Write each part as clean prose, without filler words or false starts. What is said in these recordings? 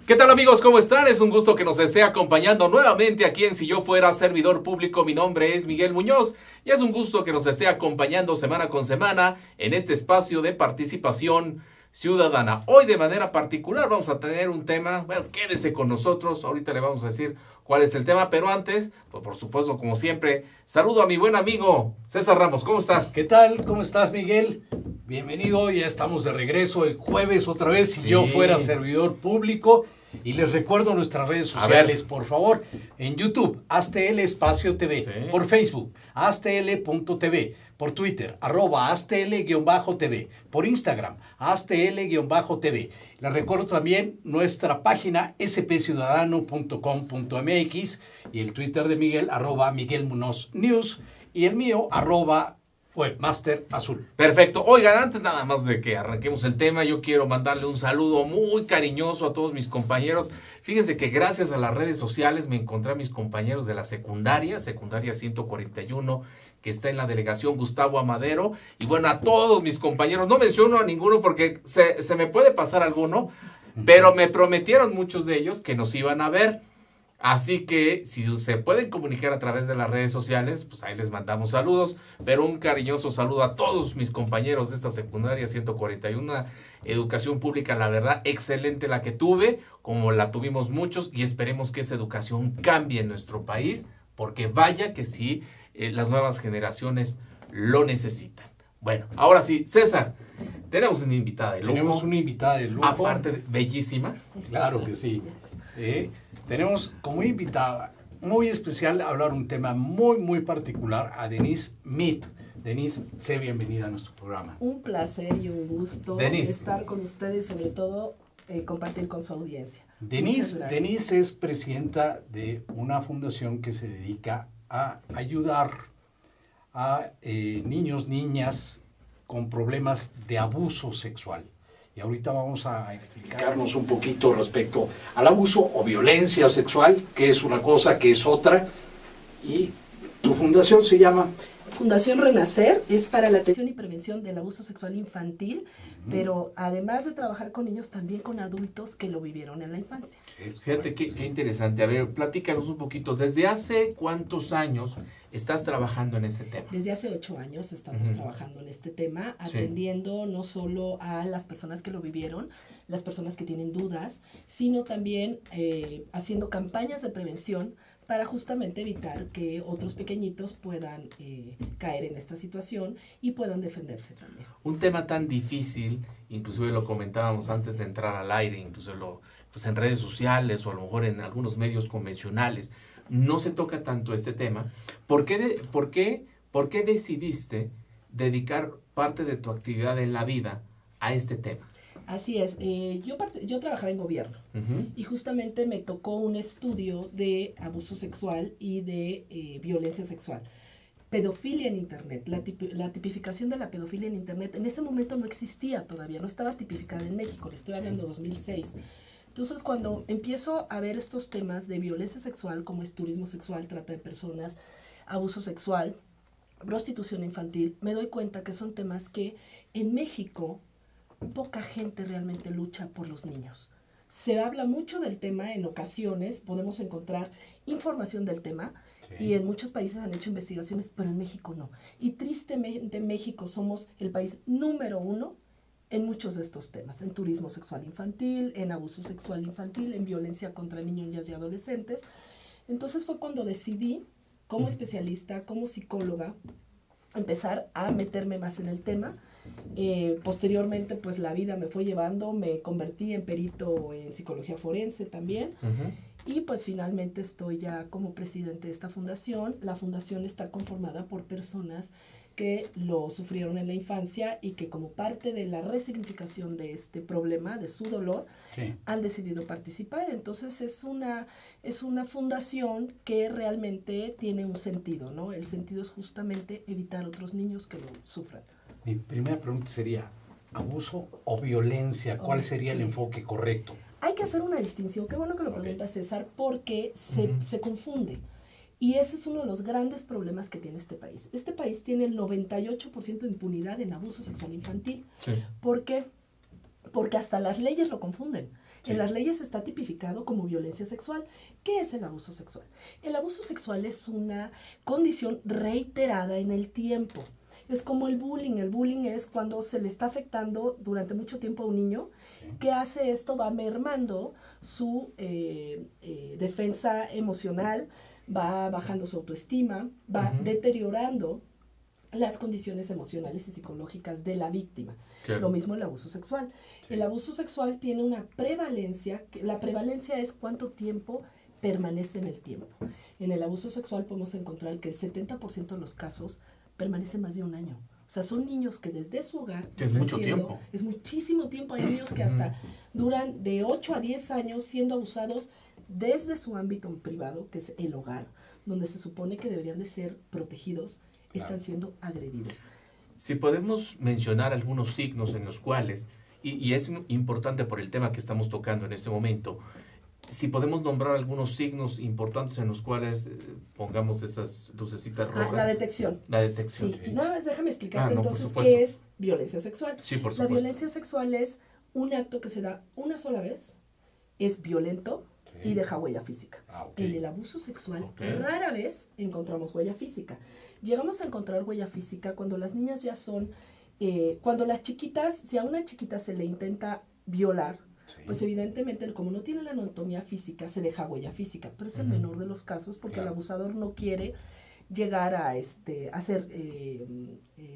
¿Qué tal amigos? ¿Cómo están? Es un gusto que nos esté acompañando nuevamente aquí en Si Yo Fuera Servidor Público. Mi nombre es Miguel Muñoz y es un gusto que nos esté acompañando semana con semana en este espacio de participación ciudadana. Hoy de manera particular vamos a tener un tema, bueno, quédese con nosotros, ahorita le vamos a decir cuál es el tema, pero antes, pues por supuesto, como siempre, saludo a mi buen amigo César Ramos. ¿Cómo estás? ¿Qué tal? ¿Cómo estás, Miguel? Bienvenido, ya estamos de regreso el jueves otra vez, Si Yo Fuera Servidor Público. Y les recuerdo nuestras redes sociales, por favor. En YouTube, AZTL Espacio TV. Sí. Por Facebook, AZTL.tv. Por Twitter, @AZTL-TV. Por Instagram, AZTL-TV. Les recuerdo también nuestra página spciudadano.com.mx y el Twitter de Miguel, @MiguelMunozNews y el mío, @Webmaster Azul. Perfecto. Oigan, antes nada más de que arranquemos el tema, yo quiero mandarle un saludo muy cariñoso a todos mis compañeros. Fíjense que gracias a las redes sociales me encontré a mis compañeros de la secundaria 141, que está en la delegación Gustavo Amadero. Y bueno, a todos mis compañeros, no menciono a ninguno porque se me puede pasar alguno, pero me prometieron muchos de ellos que nos iban a ver. Así que si se pueden comunicar a través de las redes sociales, pues ahí les mandamos saludos, pero un cariñoso saludo a todos mis compañeros de esta secundaria 141, educación pública, la verdad, excelente la que tuve, como la tuvimos muchos, y esperemos que esa educación cambie en nuestro país, porque vaya que sí, las nuevas generaciones lo necesitan. Bueno, ahora sí, César, tenemos una invitada de lujo. Tenemos una invitada de lujo. Aparte, bellísima. Claro que sí. Tenemos como invitada muy especial a hablar un tema muy particular a Denise Mead. Denise, sé bienvenida a nuestro programa. Un placer y un gusto estar con ustedes, sobre todo compartir con su audiencia. Denise es presidenta de una fundación que se dedica a ayudar a niños, niñas con problemas de abuso sexual. Y ahorita vamos a explicarnos un poquito respecto al abuso o violencia sexual, que es una cosa, que es otra. Y tu fundación se llama... Fundación Renacer, es para la atención y prevención del abuso sexual infantil, pero además de trabajar con niños, también con adultos que lo vivieron en la infancia. Fíjate qué interesante. A ver, platícanos un poquito. ¿Desde hace cuántos años estás trabajando en este tema? Desde hace 8 años estamos trabajando en este tema, atendiendo no solo a las personas que lo vivieron, las personas que tienen dudas, sino también haciendo campañas de prevención para justamente evitar que otros pequeñitos puedan caer en esta situación y puedan defenderse también. Un tema tan difícil, inclusive lo comentábamos antes de entrar al aire, incluso pues en redes sociales o a lo mejor en algunos medios convencionales, no se toca tanto este tema. ¿Por qué decidiste dedicar parte de tu actividad en la vida a este tema? Así es, yo trabajaba en gobierno y justamente me tocó un estudio de abuso sexual y de violencia sexual. Pedofilia en Internet, la tipificación de la pedofilia en Internet, en ese momento no existía todavía, no estaba tipificada en México, le estoy hablando de 2006. Entonces, cuando empiezo a ver estos temas de violencia sexual, como es turismo sexual, trata de personas, abuso sexual, prostitución infantil, me doy cuenta que son temas que en México poca gente realmente lucha por los niños. Se habla mucho del tema, en ocasiones podemos encontrar información del tema, y en muchos países han hecho investigaciones, pero en México no. Y tristemente en México somos el país número 1 en muchos de estos temas, en turismo sexual infantil, en abuso sexual infantil, en violencia contra niños y adolescentes. Entonces fue cuando decidí, como especialista, como psicóloga, empezar a meterme más en el tema. Posteriormente, pues la vida me fue llevando, me convertí en perito en psicología forense también. Y pues finalmente estoy ya como presidente de esta fundación. La fundación está conformada por personas que lo sufrieron en la infancia y que como parte de la resignificación de este problema, de su dolor, han decidido participar. Entonces es una fundación que realmente tiene un sentido, ¿no? El sentido es justamente evitar a otros niños que lo sufran. Mi primera pregunta sería, ¿abuso o violencia? ¿Cuál sería el enfoque correcto? Hay que hacer una distinción, qué bueno que lo pregunta César, porque se confunde. Y ese es uno de los grandes problemas que tiene este país. Este país tiene el 98% de impunidad en abuso sexual infantil. ¿Por qué? porque hasta las leyes lo confunden. Sí. En las leyes está tipificado como violencia sexual. ¿Qué es el abuso sexual? El abuso sexual es una condición reiterada en el tiempo. Es como el bullying. El bullying es cuando se le está afectando durante mucho tiempo a un niño. ¿Qué hace esto? Va mermando su defensa emocional, va bajando su autoestima, va deteriorando las condiciones emocionales y psicológicas de la víctima. Claro. Lo mismo el abuso sexual. Sí. El abuso sexual tiene una prevalencia, la prevalencia es cuánto tiempo permanece en el tiempo. En el abuso sexual podemos encontrar que el 70% de los casos permanece más de un año. O sea, son niños que desde su hogar... Es mucho tiempo. Es muchísimo tiempo. Hay niños que hasta duran de 8 a 10 años siendo abusados desde su ámbito privado, que es el hogar, donde se supone que deberían de ser protegidos, están siendo agredidos. Si podemos mencionar algunos signos en los cuales, y es importante por el tema que estamos tocando en este momento, si podemos nombrar algunos signos importantes en los cuales pongamos esas lucecitas rojas. La detección. La detección. Sí, nada más déjame explicarte entonces qué es violencia sexual. Sí, por supuesto. La violencia sexual es un acto que se da una sola vez, es violento y deja huella física. En el abuso sexual rara vez encontramos huella física. Llegamos a encontrar huella física cuando las niñas ya son, cuando las chiquitas, si a una chiquita se le intenta violar, pues evidentemente como no tiene la anatomía física, se deja huella física, pero es el menor de los casos porque el abusador no quiere llegar a ser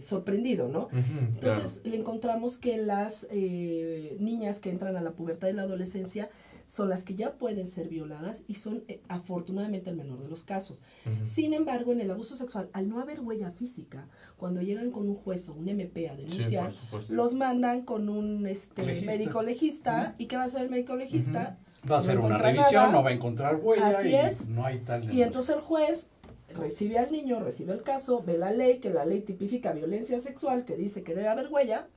sorprendido, ¿no? Entonces le encontramos que las niñas que entran a la pubertad y la adolescencia son las que ya pueden ser violadas y son afortunadamente el menor de los casos. Sin embargo, en el abuso sexual, al no haber huella física, cuando llegan con un juez o un MP a denunciar, los mandan con un médico legista. ¿Y qué va a hacer el médico legista? Va a hacer una revisión, no va a encontrar huella. Así es. No hay tal. Y entonces el juez recibe al niño, recibe el caso, ve la ley, que la ley tipifica violencia sexual, que dice que debe haber huella,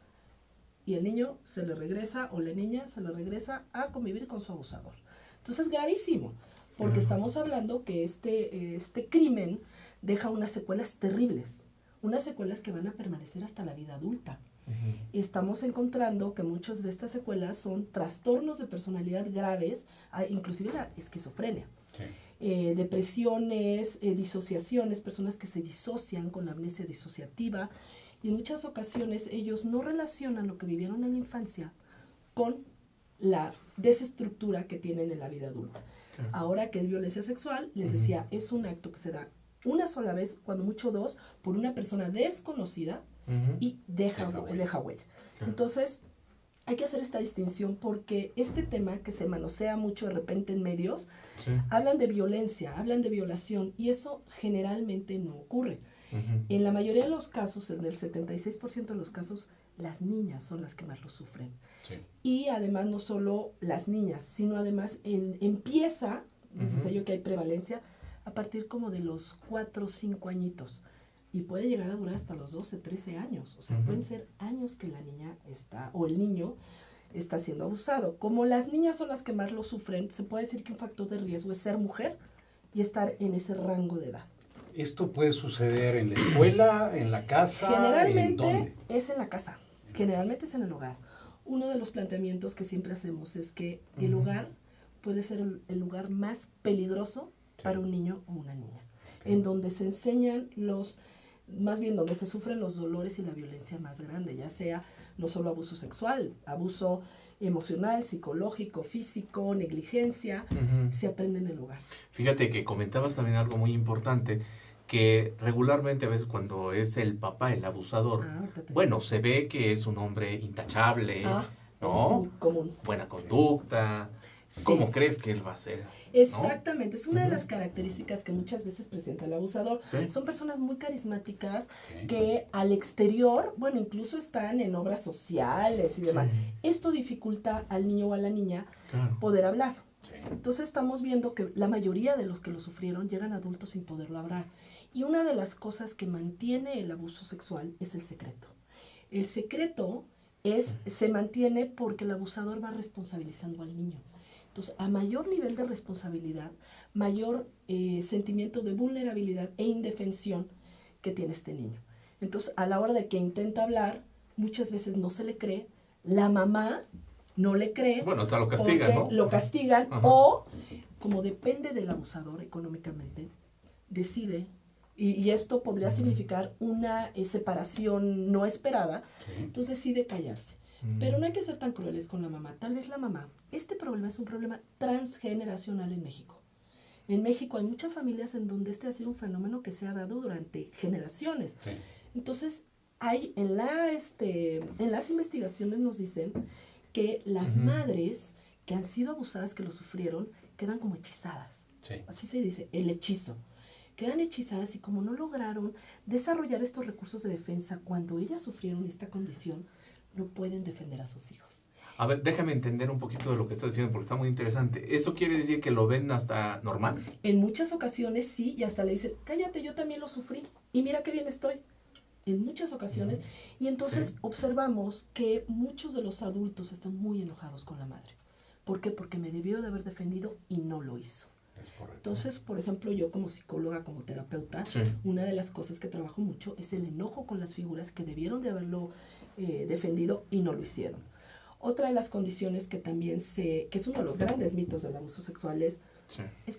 y el niño se le regresa, o la niña se le regresa a convivir con su abusador. Entonces es gravísimo, porque estamos hablando que este crimen deja unas secuelas terribles, unas secuelas que van a permanecer hasta la vida adulta. Y estamos encontrando que muchas de estas secuelas son trastornos de personalidad graves, inclusive la esquizofrenia. Depresiones, disociaciones, personas que se disocian con la amnesia disociativa, y en muchas ocasiones ellos no relacionan lo que vivieron en la infancia con la desestructura que tienen en la vida adulta. Ahora que es violencia sexual, les decía, es un acto que se da una sola vez, cuando mucho dos, por una persona desconocida y deja huella. Entonces, hay que hacer esta distinción porque este tema que se manosea mucho de repente en medios, hablan de violencia, hablan de violación, y eso generalmente no ocurre. En la mayoría de los casos, en el 76% de los casos, las niñas son las que más lo sufren. Y además no solo las niñas, sino además empieza, les decía yo que hay prevalencia, a partir como de los 4 o 5 añitos. Y puede llegar a durar hasta los 12, 13 años. O sea, pueden ser años que la niña o el niño está siendo abusado. Como las niñas son las que más lo sufren, se puede decir que un factor de riesgo es ser mujer y estar en ese rango de edad. ¿Esto puede suceder en la escuela, en la casa? Generalmente es en la casa, generalmente es en el hogar. Uno de los planteamientos que siempre hacemos es que el hogar puede ser el lugar más peligroso para un niño o una niña, en donde se enseñan más bien donde se sufren los dolores y la violencia más grande, ya sea no solo abuso sexual, abuso emocional, psicológico, físico, negligencia, se aprende en el hogar. Fíjate que comentabas también algo muy importante, que regularmente a veces cuando es el papá el abusador, bueno, se ve que es un hombre intachable, ¿no? Eso es muy común. Buena conducta. ¿Cómo crees que él va a ser? Exactamente, es una de las características que muchas veces presenta el abusador. Son personas muy carismáticas que al exterior, bueno, incluso están en obras sociales y demás. Esto dificulta al niño o a la niña poder hablar. Entonces estamos viendo que la mayoría de los que lo sufrieron llegan adultos sin poderlo hablar. Y una de las cosas que mantiene el abuso sexual es el secreto. El secreto se mantiene porque el abusador va responsabilizando al niño. Entonces, a mayor nivel de responsabilidad, mayor sentimiento de vulnerabilidad e indefensión que tiene este niño. Entonces, a la hora de que intenta hablar, muchas veces no se le cree. La mamá no le cree. Bueno, hasta lo castigan, ¿no? Lo castigan. Ajá. O, como depende del abusador económicamente, decide, y esto podría significar una separación no esperada, entonces decide callarse. Pero no hay que ser tan crueles con la mamá. Tal vez la mamá, este problema es un problema transgeneracional en México. En México hay muchas familias en donde este ha sido un fenómeno que se ha dado durante generaciones. Sí. Entonces, en las investigaciones nos dicen que las madres que han sido abusadas, que lo sufrieron, quedan como hechizadas. Sí. Así se dice, el hechizo. Quedan hechizadas y como no lograron desarrollar estos recursos de defensa cuando ellas sufrieron esta condición, no pueden defender a sus hijos. A ver, déjame entender un poquito de lo que estás diciendo porque está muy interesante. ¿Eso quiere decir que lo ven hasta normal? En muchas ocasiones sí, y hasta le dicen, cállate, yo también lo sufrí y mira qué bien estoy. En muchas ocasiones. Y entonces observamos que muchos de los adultos están muy enojados con la madre. ¿Por qué? Porque me debió de haber defendido y no lo hizo. Entonces, por ejemplo, yo como psicóloga, como terapeuta, una de las cosas que trabajo mucho es el enojo con las figuras que debieron de haberlo defendido y no lo hicieron. Otra de las condiciones que también que es uno de los grandes mitos del abuso sexual es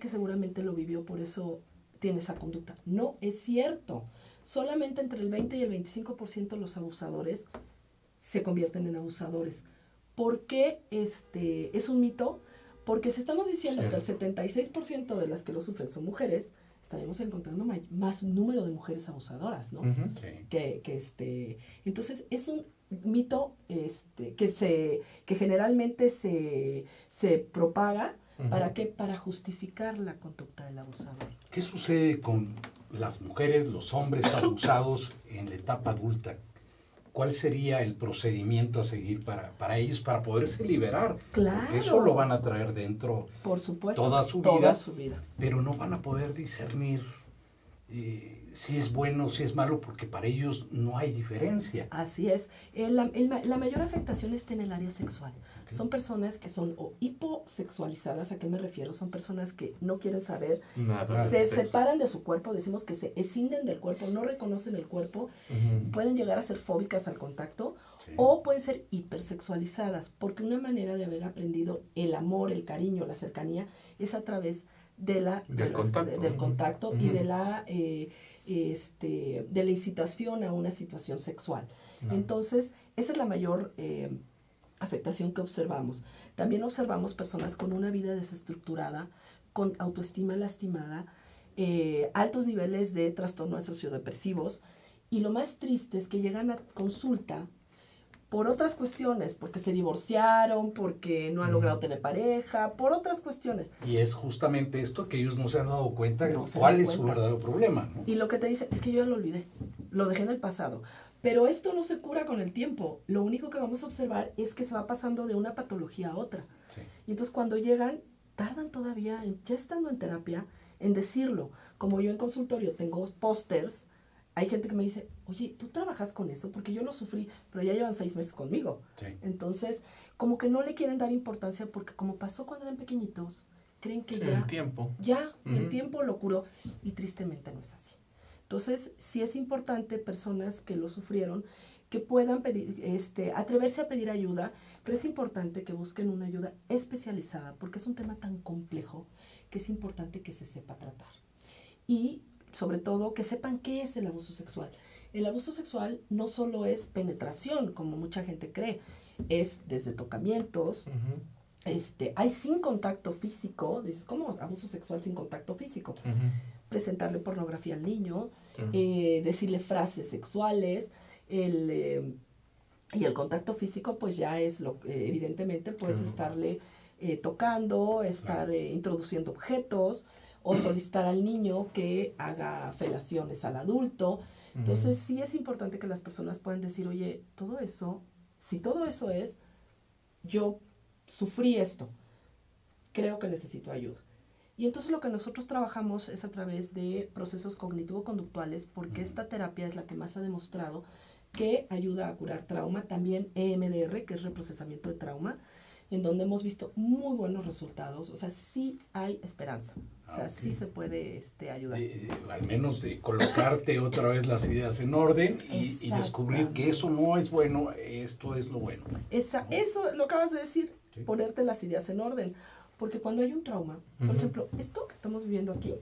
que seguramente lo vivió, por eso tiene esa conducta. No es cierto. Solamente entre el 20 y el 25% de los abusadores se convierten en abusadores. ¿Por qué es un mito? Porque si estamos diciendo que el 76% de las que lo sufren son mujeres, estaremos encontrando más número de mujeres abusadoras, ¿no? Entonces, es un mito que generalmente se propaga. ¿Para qué? Para justificar la conducta del abusador. ¿Qué sucede con las mujeres, los hombres abusados en la etapa adulta? ¿Cuál sería el procedimiento a seguir para ellos, para poderse liberar? Claro. Porque eso lo van a traer dentro, por supuesto, toda su vida, pero no van a poder discernir si es bueno, si es malo, porque para ellos no hay diferencia. Así es. La mayor afectación está en el área sexual. Okay. Son personas que son hiposexualizadas. ¿A qué me refiero? Son personas que no quieren saber, se separan de su cuerpo, decimos que se escinden del cuerpo, no reconocen el cuerpo, pueden llegar a ser fóbicas al contacto, o pueden ser hipersexualizadas, porque una manera de haber aprendido el amor, el cariño, la cercanía, es a través del contacto y de la incitación a una situación sexual. Entonces, esa es la mayor afectación que observamos. También observamos personas con una vida desestructurada, con autoestima lastimada, altos niveles de trastornos sociodepresivos, y lo más triste es que llegan a consulta por otras cuestiones, porque se divorciaron, porque no han logrado tener pareja, por otras cuestiones. Y es justamente esto que ellos no se han dado cuenta, cuál es su verdadero problema, ¿no? Y lo que te dicen es que yo ya lo olvidé, lo dejé en el pasado. Pero esto no se cura con el tiempo. Lo único que vamos a observar es que se va pasando de una patología a otra. Y entonces cuando llegan, tardan todavía, ya estando en terapia, en decirlo. Como yo en consultorio tengo pósters, hay gente que me dice, oye, ¿tú trabajas con eso? Porque yo lo sufrí, pero ya llevan 6 meses conmigo. Entonces, como que no le quieren dar importancia porque como pasó cuando eran pequeñitos, creen que ya... el tiempo. El tiempo lo curó, y tristemente no es así. Entonces, sí es importante personas que lo sufrieron, que puedan pedir, atreverse a pedir ayuda, pero es importante que busquen una ayuda especializada, porque es un tema tan complejo que es importante que se sepa tratar. Y sobre todo que sepan qué es el abuso sexual. El abuso sexual no solo es penetración, como mucha gente cree, es desde tocamientos, hay sin contacto físico, dices, ¿cómo abuso sexual sin contacto físico? Presentarle pornografía al niño, decirle frases sexuales, y el contacto físico pues ya es evidentemente puedes estarle tocando, estar introduciendo objetos, o solicitar al niño que haga felaciones al adulto. Entonces sí es importante que las personas puedan decir, oye, todo eso, si todo eso es, yo sufrí esto, creo que necesito ayuda. Y entonces lo que nosotros trabajamos es a través de procesos cognitivo-conductuales, porque esta terapia es la que más ha demostrado que ayuda a curar trauma, también EMDR, que es reprocesamiento de trauma, en donde hemos visto muy buenos resultados. O sea, sí hay esperanza. O sea, sí se puede ayudar. Al menos de colocarte otra vez las ideas en orden y descubrir que eso no es bueno, esto es lo bueno. Eso lo acabas de decir, sí. Ponerte las ideas en orden. Porque cuando hay un trauma, por ejemplo, esto que estamos viviendo aquí,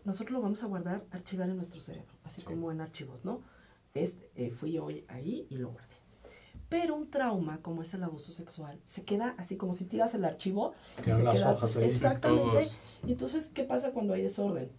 nosotros lo vamos a guardar, archivar en nuestro cerebro, así como en archivos, ¿no? Fui hoy ahí y lo guardé. Pero un trauma, como es el abuso sexual, se queda así como si tiras el archivo. Quedan las hojas ahí. Exactamente. Todos. Y entonces, ¿qué pasa cuando hay desorden?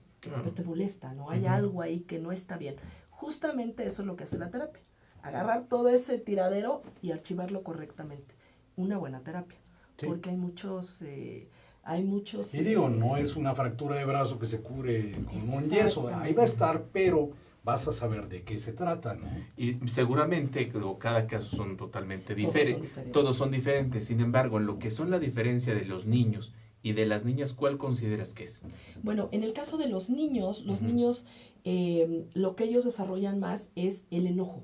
Pues te molesta, ¿no? Hay algo ahí que no está bien. Justamente eso es lo que hace la terapia. Agarrar todo ese tiradero y archivarlo correctamente. Una buena terapia. Sí. Porque hay muchos... Y digo, no es una fractura de brazo que se cure con un yeso. Ahí va a estar, pero... vas a saber de qué se trata, ¿no? Y seguramente cada caso son totalmente diferentes. Todos son diferentes. Sin embargo, en lo que son la diferencia de los niños y de las niñas, ¿cuál consideras que es? Bueno, en el caso de los niños, lo que ellos desarrollan más es el enojo.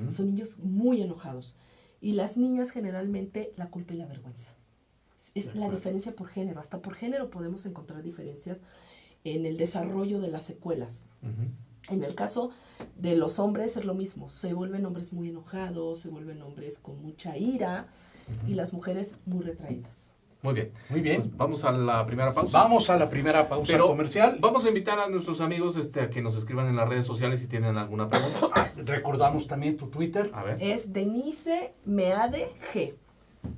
Son niños muy enojados. Y las niñas generalmente la culpa y la vergüenza. Es la diferencia por género. Hasta por género podemos encontrar diferencias en el desarrollo de las secuelas. En el caso de los hombres es lo mismo, se vuelven hombres muy enojados, se vuelven hombres con mucha ira y las mujeres muy retraídas. Muy bien. Muy bien. Pues vamos a la primera pausa. Vamos a la primera pausa comercial. Vamos a invitar a nuestros amigos a que nos escriban en las redes sociales si tienen alguna pregunta. Recordamos también tu Twitter. A ver. Es Denise Meade G.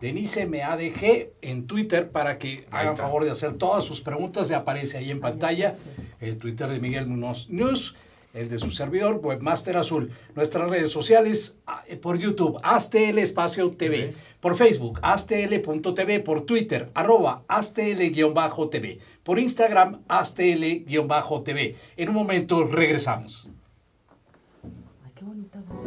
Denise Meade G en Twitter para que hagan favor de hacer todas sus preguntas. Ya aparece ahí en pantalla el Twitter de Miguel Munoz News. El de su servidor, Webmaster Azul. Nuestras redes sociales, por YouTube, AzTL Espacio TV. Por Facebook, AzTL.tv. Por Twitter, @AzTL_TV. Por Instagram, AzTL_TV. En un momento regresamos. Ay, qué bonita voz.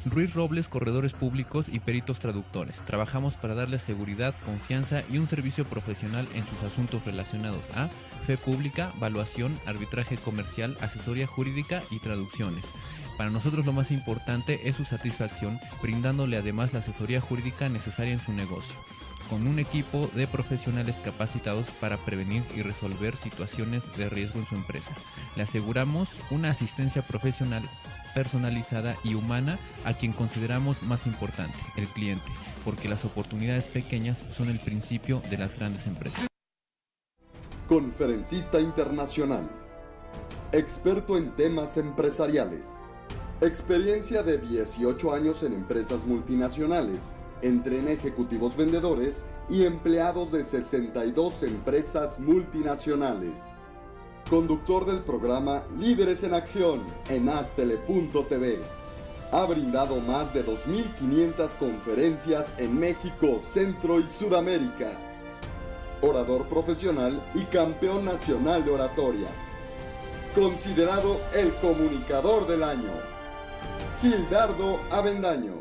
Ruiz Robles, corredores públicos y peritos traductores. Trabajamos para darles seguridad, confianza y un servicio profesional en sus asuntos relacionados a fe pública, valuación, arbitraje comercial, asesoría jurídica y traducciones. Para nosotros lo más importante es su satisfacción, brindándole además la asesoría jurídica necesaria en su negocio, con un equipo de profesionales capacitados para prevenir y resolver situaciones de riesgo en su empresa. Le aseguramos una asistencia profesional personalizada y humana a quien consideramos más importante, el cliente, porque las oportunidades pequeñas son el principio de las grandes empresas. Conferencista internacional, experto en temas empresariales, experiencia de 18 años en empresas multinacionales, entrena ejecutivos vendedores y empleados de 62 empresas multinacionales. Conductor del programa Líderes en Acción en AzTL.tv. Ha brindado más de 2.500 conferencias en México, Centro y Sudamérica. Orador profesional y campeón nacional de oratoria. Considerado el comunicador del año. Gildardo Avendaño.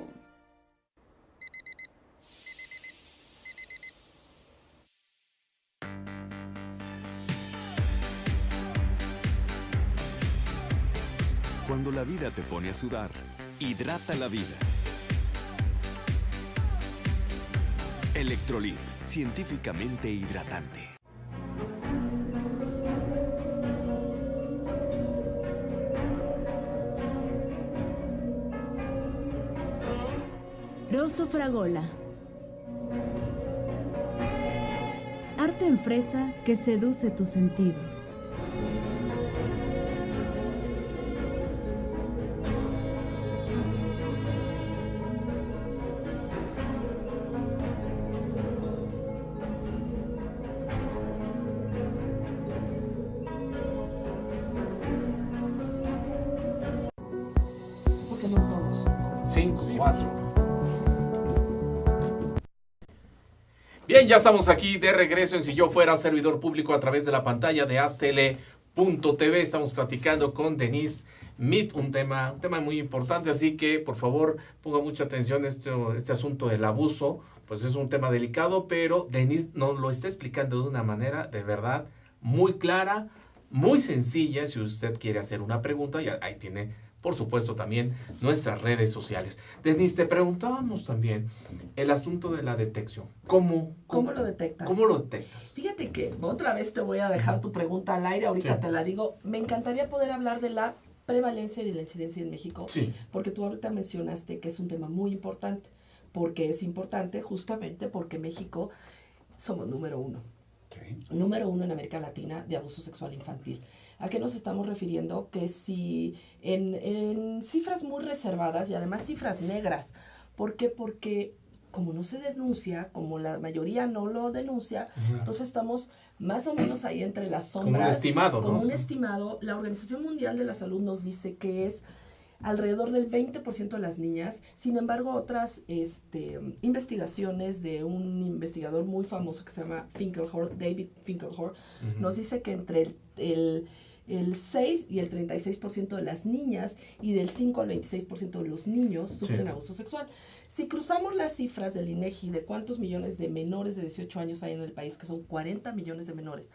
Cuando la vida te pone a sudar, hidrata la vida. Electrolit, científicamente hidratante. Rosso Fragola. chocolate en fresa que seduce tus sentidos. Porque no todos. 5, 4. Bien, ya estamos aquí de regreso en Si Yo Fuera Servidor Público a través de la pantalla de aztele.tv. Estamos platicando con Denise Mit, un tema muy importante, así que por favor ponga mucha atención este asunto del abuso, pues es un tema delicado, pero Denise nos lo está explicando de una manera de verdad muy clara, muy sencilla. Si usted quiere hacer una pregunta, ya ahí tiene, por supuesto, también nuestras redes sociales. Denise, te preguntábamos también el asunto de la detección. ¿Cómo lo detectas? ¿Cómo lo detectas? Fíjate que otra vez te voy a dejar tu pregunta al aire, ahorita Sí. te la digo. Me encantaría poder hablar de la prevalencia y de la incidencia en México, Sí. porque tú ahorita mencionaste que es un tema muy importante, porque es importante justamente porque México somos número uno en América Latina de abuso sexual infantil. ¿A qué nos estamos refiriendo? Que si en cifras muy reservadas y además cifras negras. ¿Por qué? Porque como no se denuncia, como la mayoría no lo denuncia, entonces estamos más o menos ahí entre las sombras. Como un estimado, ¿no? Como un estimado. La Organización Mundial de la Salud nos dice que es alrededor del 20% de las niñas. Sin embargo, otras investigaciones de un investigador muy famoso que se llama David Finkelhor, nos dice que entre el 6 y el 36% de las niñas y del 5 al 26% de los niños sufren abuso sexual. Si cruzamos las cifras del INEGI de cuántos millones de menores de 18 años hay en el país, que son 40 millones de menores,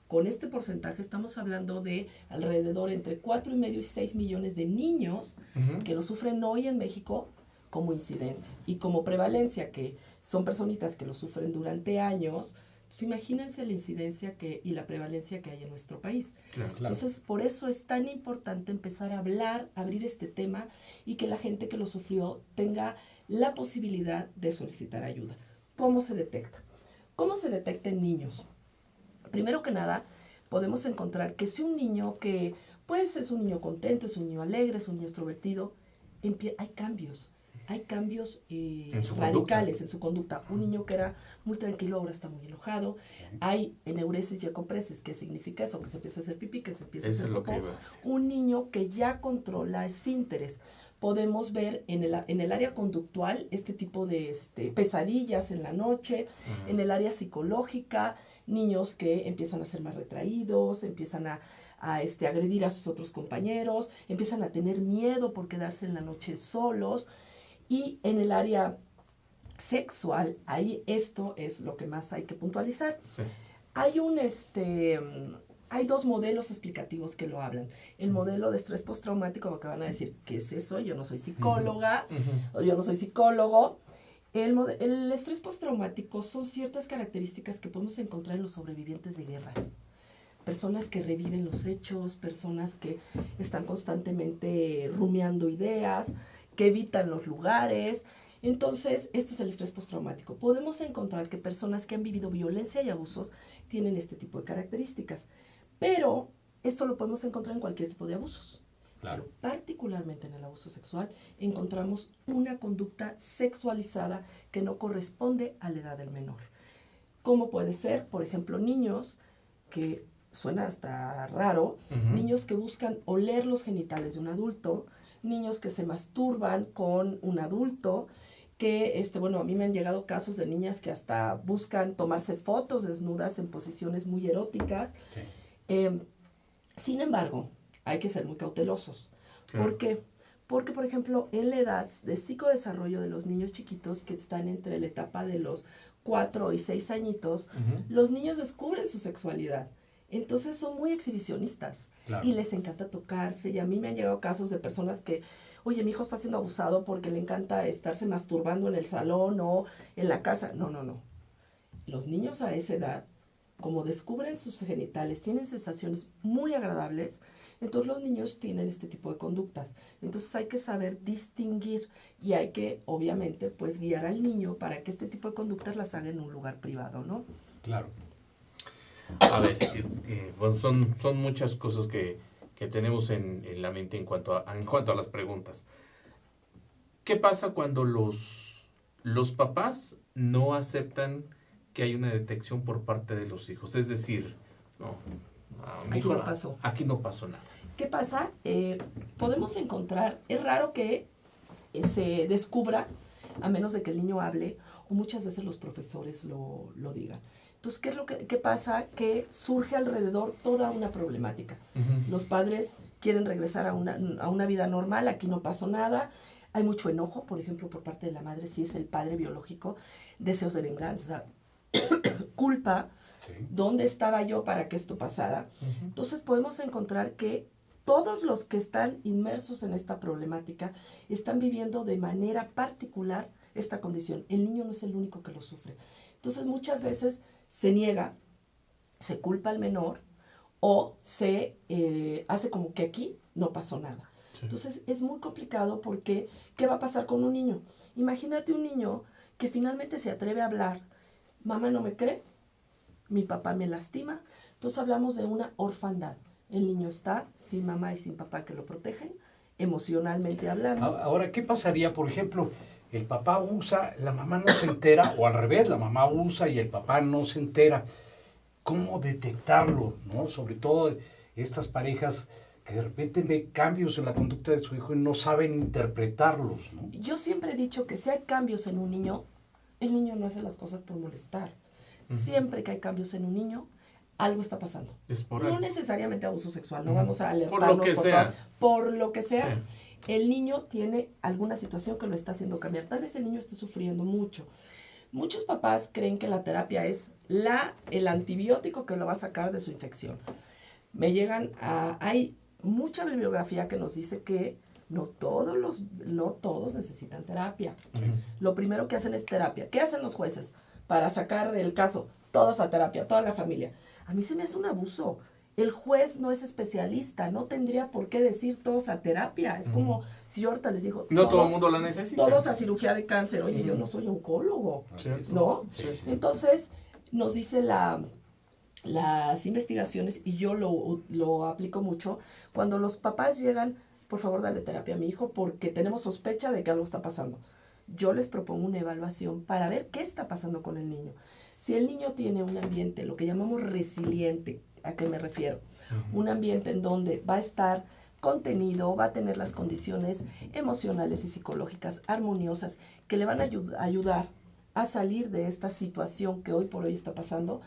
con este porcentaje estamos hablando de alrededor entre 4,5 y 6 millones de niños que lo sufren hoy en México como incidencia y como prevalencia, que son personitas que lo sufren durante años. Pues imagínense la incidencia y la prevalencia que hay en nuestro país. Claro. Entonces, por eso es tan importante empezar a hablar, abrir este tema y que la gente que lo sufrió tenga la posibilidad de solicitar ayuda. ¿Cómo se detecta? ¿Cómo se detecta en niños? Primero que nada, podemos encontrar que si un niño que, pues, es un niño contento, es un niño alegre, es un niño extrovertido, hay cambios radicales en su conducta. Un niño que era muy tranquilo ahora está muy enojado. Hay eneuresis y ecopresis. ¿Qué significa eso? Que se empieza a hacer pipí, que se empieza a hacer popó. Un niño que ya controla esfínteres. Podemos ver en el área conductual este tipo de pesadillas en la noche, en el área psicológica, niños que empiezan a ser más retraídos, empiezan a agredir a sus otros compañeros, empiezan a tener miedo por quedarse en la noche solos. Y en el área sexual, ahí esto es lo que más hay que puntualizar. Sí. Hay dos modelos explicativos que lo hablan. El modelo de estrés postraumático, porque van a decir, ¿qué es eso? Yo no soy psicóloga, o yo no soy psicólogo. El estrés postraumático son ciertas características que podemos encontrar en los sobrevivientes de guerras. Personas que reviven los hechos, personas que están constantemente rumiando ideas, que evitan los lugares. Entonces, esto es el estrés postraumático. Podemos encontrar que personas que han vivido violencia y abusos tienen este tipo de características. Pero esto lo podemos encontrar en cualquier tipo de abusos. Claro. Pero particularmente en el abuso sexual encontramos una conducta sexualizada que no corresponde a la edad del menor. ¿Cómo puede ser? Por ejemplo, niños que, suena hasta raro, niños que buscan oler los genitales de un adulto, niños que se masturban con un adulto, que, a mí me han llegado casos de niñas que hasta buscan tomarse fotos desnudas en posiciones muy eróticas. Sin embargo, hay que ser muy cautelosos. Claro. ¿Por qué? Porque, por ejemplo, en la edad de psicodesarrollo de los niños chiquitos, que están entre la etapa de los 4 y 6 añitos, los niños descubren su sexualidad. Entonces son muy exhibicionistas. Claro. Y les encanta tocarse. Y a mí me han llegado casos de personas que, oye, mi hijo está siendo abusado porque le encanta estarse masturbando en el salón o en la casa. No. Los niños a esa edad, como descubren sus genitales, tienen sensaciones muy agradables, entonces los niños tienen este tipo de conductas. Entonces hay que saber distinguir y hay que, obviamente, pues guiar al niño para que este tipo de conductas las haga en un lugar privado, ¿no? Claro. A ver, pues son muchas cosas que tenemos en la mente en cuanto a las preguntas. ¿Qué pasa cuando los papás no aceptan que hay una detección por parte de los hijos? Es decir, aquí no pasó nada. ¿Qué pasa? Podemos encontrar, es raro que se descubra, a menos de que el niño hable, o muchas veces los profesores lo digan. Entonces, ¿qué pasa? Que surge alrededor toda una problemática. Uh-huh. Los padres quieren regresar a una vida normal, aquí no pasó nada. Hay mucho enojo, por ejemplo, por parte de la madre, si es el padre biológico, deseos de venganza, culpa, okay. ¿Dónde estaba yo para que esto pasara? Uh-huh. Entonces podemos encontrar que todos los que están inmersos en esta problemática están viviendo de manera particular esta condición. El niño no es el único que lo sufre. Entonces muchas veces se niega, se culpa al menor o se hace como que aquí no pasó nada. Sí. Entonces es muy complicado porque ¿qué va a pasar con un niño? Imagínate un niño que finalmente se atreve a hablar. Mamá no me cree, mi papá me lastima. Entonces hablamos de una orfandad. El niño está sin mamá y sin papá que lo protegen, emocionalmente hablando. Ahora, ¿qué pasaría, por ejemplo, el papá usa, la mamá no se entera, o al revés, la mamá usa y el papá no se entera? ¿Cómo detectarlo, no? Sobre todo estas parejas que de repente ven cambios en la conducta de su hijo y no saben interpretarlos, ¿no? Yo siempre he dicho que si hay cambios en un niño, el niño no hace las cosas por molestar. Uh-huh. Siempre que hay cambios en un niño, algo está pasando. No necesariamente abuso sexual, no vamos a alertarnos por lo que sea. Sí. El niño tiene alguna situación que lo está haciendo cambiar. Tal vez el niño esté sufriendo mucho. Muchos papás creen que la terapia es el antibiótico que lo va a sacar de su infección. Hay mucha bibliografía que nos dice que no todos necesitan terapia. Uh-huh. Lo primero que hacen es terapia. ¿Qué hacen los jueces para sacar el caso? Todos a terapia, toda la familia. A mí se me hace un abuso. El juez no es especialista, no tendría por qué decir todos a terapia. Es como si yo ahorita les digo... No todo el mundo la necesita. Todos a cirugía de cáncer. Oye, yo no soy oncólogo, ¿no? Sí. Entonces, nos dice las investigaciones, y yo lo aplico mucho, cuando los papás llegan, por favor, dale terapia a mi hijo porque tenemos sospecha de que algo está pasando. Yo les propongo una evaluación para ver qué está pasando con el niño. Si el niño tiene un ambiente, lo que llamamos resiliente, ¿a qué me refiero? Uh-huh. Un ambiente en donde va a estar contenido, va a tener las condiciones emocionales y psicológicas armoniosas que le van a ayudar a salir de esta situación que hoy por hoy está pasando,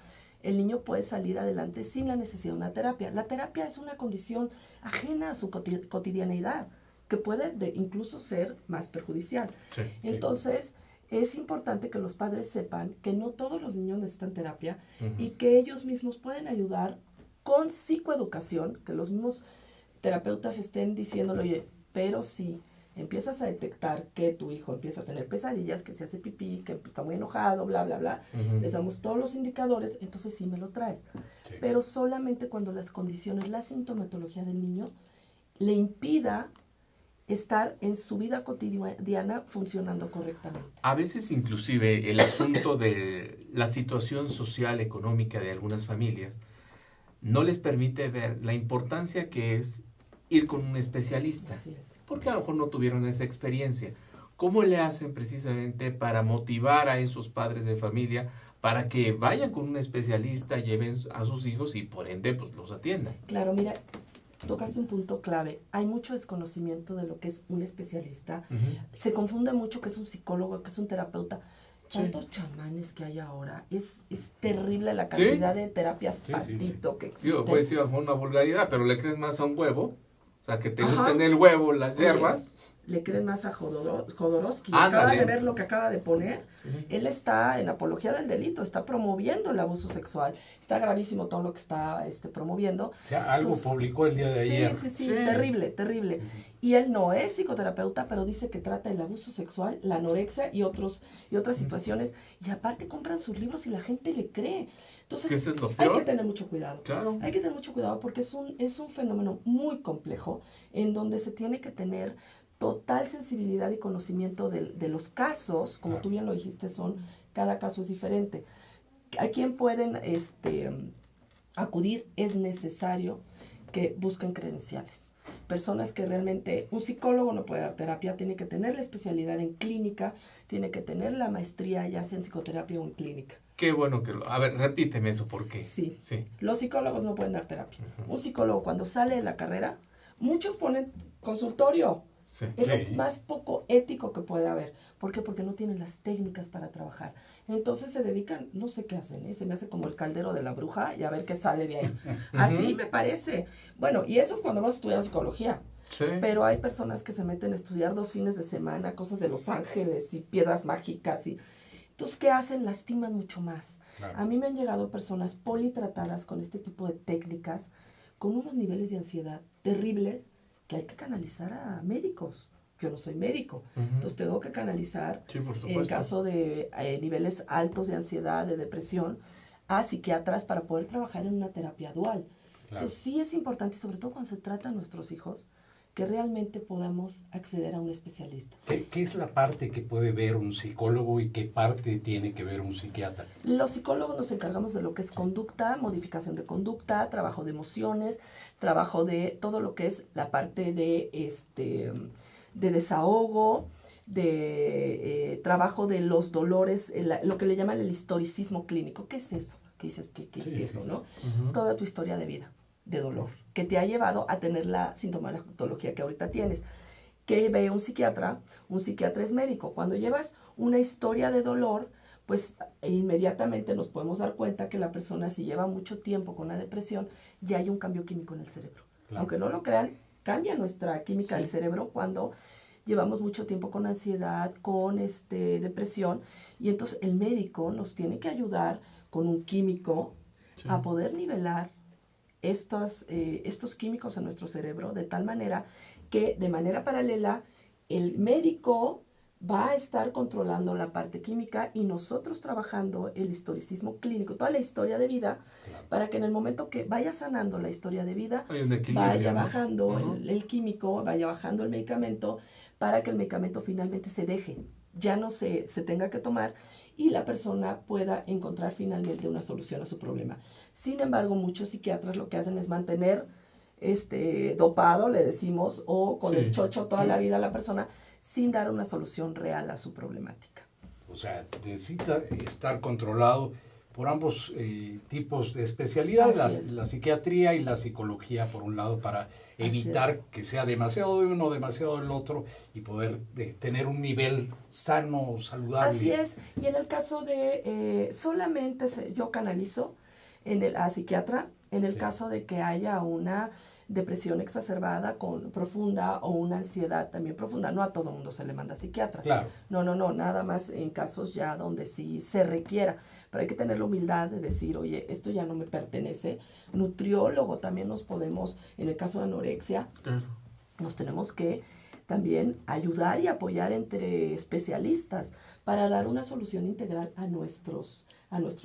el niño puede salir adelante sin la necesidad de una terapia. La terapia es una condición ajena a su cotidianeidad, que puede incluso ser más perjudicial. Sí, entonces, es importante que los padres sepan que no todos los niños necesitan terapia uh-huh. y que ellos mismos pueden ayudar con psicoeducación, que los mismos terapeutas estén diciéndole, oye, pero si empiezas a detectar que tu hijo empieza a tener pesadillas, que se hace pipí, que está muy enojado, bla, bla, bla, uh-huh. les damos todos los indicadores, entonces sí me lo traes. Sí. Pero solamente cuando las condiciones, la sintomatología del niño le impida estar en su vida cotidiana funcionando correctamente. A veces inclusive el asunto de la situación social, económica de algunas familias no les permite ver la importancia que es ir con un especialista. Así es. Porque a lo mejor no tuvieron esa experiencia. ¿Cómo le hacen precisamente para motivar a esos padres de familia para que vayan con un especialista, lleven a sus hijos y por ende pues los atiendan? Claro, mira, tocaste un punto clave. Hay mucho desconocimiento de lo que es un especialista. Uh-huh. Se confunde mucho que es un psicólogo, que es un terapeuta. Tantos chamanes que hay ahora. Es terrible la cantidad de terapias patito que existen. Digo, puede ser una vulgaridad, pero le crees más a un huevo. O sea, que te gusten el huevo, las hierbas. Le creen más a Jodorowsky. Acabas de ver lo que acaba de poner. Sí. Él está en apología del delito, está promoviendo el abuso sexual. Está gravísimo todo lo que está promoviendo. O sea, algo publicó el día de ayer. Sí, terrible, terrible. Y él no es psicoterapeuta, pero dice que trata el abuso sexual, la anorexia y otras situaciones. Y aparte compran sus libros y la gente le cree. Entonces, es lo peor. Hay que tener mucho cuidado. Claro. Hay que tener mucho cuidado porque es un fenómeno muy complejo en donde se tiene que tener total sensibilidad y conocimiento de los casos, como tú bien lo dijiste, cada caso es diferente. ¿A quién pueden acudir, es necesario que busquen credenciales. Personas que realmente, un psicólogo no puede dar terapia, tiene que tener la especialidad en clínica, tiene que tener la maestría ya sea en psicoterapia o en clínica. Qué bueno que a ver, repíteme eso, ¿por qué? Sí. Los psicólogos no pueden dar terapia. Un psicólogo cuando sale de la carrera, muchos ponen consultorio. Sí. Es lo más poco ético que puede haber. ¿Por qué? Porque no tienen las técnicas para trabajar. Entonces se dedican, no sé qué hacen, se me hace como el caldero de la bruja y a ver qué sale de ahí. Así me parece. Bueno, y eso es cuando vas a estudiar psicología. Sí. Pero hay personas que se meten a estudiar 2 fines de semana, cosas de Los Ángeles y piedras mágicas. Entonces, ¿qué hacen? Lastiman mucho más. Claro. A mí me han llegado personas politratadas con este tipo de técnicas, con unos niveles de ansiedad terribles, que hay que canalizar a médicos. Yo no soy médico, entonces tengo que canalizar, en caso de niveles altos de ansiedad, de depresión, a psiquiatras para poder trabajar en una terapia dual. Claro. Entonces sí es importante, sobre todo cuando se trata a nuestros hijos, que realmente podamos acceder a un especialista. ¿Qué es la parte que puede ver un psicólogo y qué parte tiene que ver un psiquiatra? Los psicólogos nos encargamos de lo que es conducta, modificación de conducta, trabajo de emociones, trabajo de todo lo que es la parte de desahogo, de trabajo de los dolores, lo que le llaman el historicismo clínico. ¿Qué es eso? ¿Qué dices? ¿Qué es eso? ¿No? Toda tu historia de vida, de dolor, que te ha llevado a tener la sintomatología que ahorita tienes. ¿Qué ve un psiquiatra? Un psiquiatra es médico. Cuando llevas una historia de dolor, pues inmediatamente nos podemos dar cuenta que la persona, si lleva mucho tiempo con la depresión, ya hay un cambio químico en el cerebro. Claro. Aunque no lo crean, cambia nuestra química del cerebro cuando llevamos mucho tiempo con ansiedad, con depresión, y entonces el médico nos tiene que ayudar con un químico a poder nivelar estos químicos en nuestro cerebro de tal manera que de manera paralela el médico va a estar controlando la parte química y nosotros trabajando el historicismo clínico, toda la historia de vida, para que en el momento que vaya sanando la historia de vida, vaya bajando el químico, vaya bajando el medicamento, para que el medicamento finalmente se deje, ya no se tenga que tomar y la persona pueda encontrar finalmente una solución a su problema. Sin embargo, muchos psiquiatras lo que hacen es mantener dopado, le decimos, o con el chocho toda la vida a la persona, sin dar una solución real a su problemática. O sea, necesita estar controlado por ambos tipos de especialidades, la psiquiatría y la psicología, por un lado, para evitar que sea demasiado de uno, demasiado del otro, y poder tener un nivel sano, saludable. Así es, y en el caso de solamente yo canalizo a psiquiatra, en el caso de que haya una depresión exacerbada profunda o una ansiedad también profunda. No a todo mundo se le manda psiquiatra. Claro. No, nada más en casos ya donde sí se requiera. Pero hay que tener la humildad de decir, oye, esto ya no me pertenece. Nutriólogo también nos podemos, en el caso de anorexia, nos tenemos que también ayudar y apoyar entre especialistas para dar una solución integral a nuestros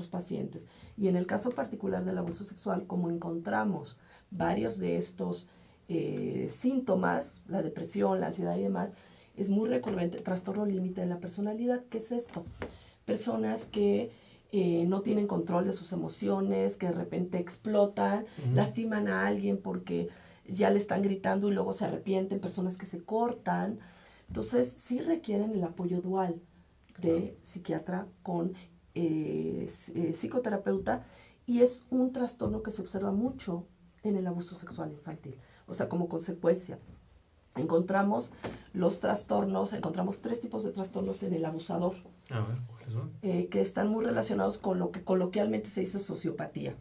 pacientes. Y en el caso particular del abuso sexual, como encontramos varios de estos síntomas, la depresión, la ansiedad y demás, es muy recurrente, trastorno límite de la personalidad. ¿Qué es esto? Personas que no tienen control de sus emociones, que de repente explotan, lastiman a alguien porque ya le están gritando y luego se arrepienten, personas que se cortan. Entonces, sí requieren el apoyo dual de psiquiatra con psicoterapeuta, y es un trastorno que se observa mucho en el abuso sexual infantil. O sea, como consecuencia, encontramos 3 tipos de trastornos en el abusador. A ver, ¿cuáles son? Que están muy relacionados con lo que coloquialmente se dice sociopatía.